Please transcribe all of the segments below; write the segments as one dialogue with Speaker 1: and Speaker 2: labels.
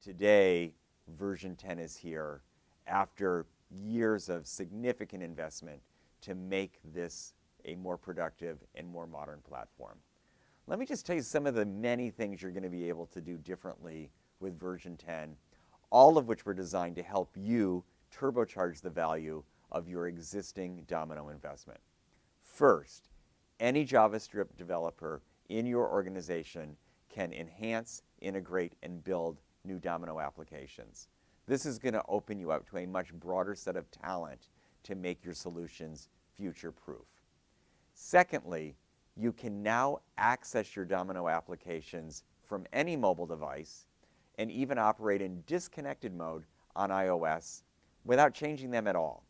Speaker 1: Today, version 10 is here after years of significant investment to make this a more productive and more modern platform. Let me just tell you some of the many things you're going to be able to do differently with version 10, all of which were designed to help you turbocharge the value of your existing Domino investment. First, any JavaScript developer in your organization can enhance, integrate, and build new Domino applications. This is going to open you up to a much broader set of talent to make your solutions future-proof. Secondly, you can now access your Domino applications from any mobile device and even operate in disconnected mode on iOS without changing them at all.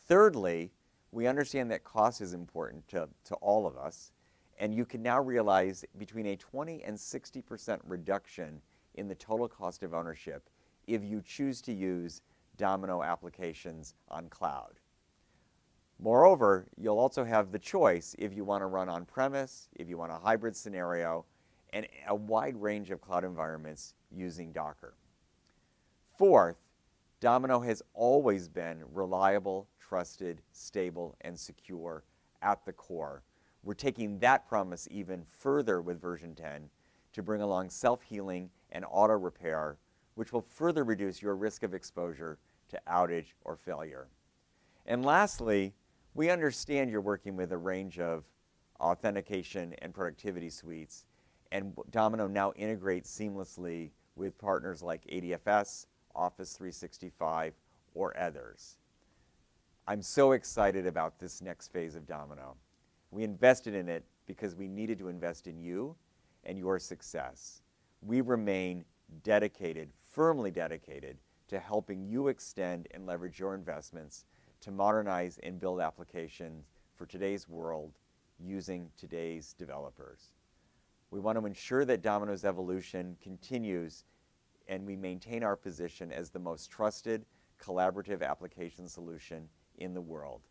Speaker 1: Thirdly, we understand that cost is important to all of us, and you can now realize between a 20 and 60% reduction in the total cost of ownership if you choose to use Domino applications on cloud. Moreover, you'll also have the choice if you want to run on-premise, if you want a hybrid scenario, and a wide range of cloud environments using Docker. Fourth, Domino has always been reliable, trusted, stable, and secure at the core. We're taking that promise even further with version 10 to bring along self-healing and auto repair, which will further reduce your risk of exposure to outage or failure. And lastly, we understand you're working with a range of authentication and productivity suites, and Domino now integrates seamlessly with partners like ADFS, Office 365, or others. I'm so excited about this next phase of Domino. We invested in it because we needed to invest in you and your success. We remain dedicated, firmly dedicated, to helping you extend and leverage your investments to modernize and build applications for today's world using today's developers. We want to ensure that Domino's evolution continues and we maintain our position as the most trusted collaborative application solution in the world.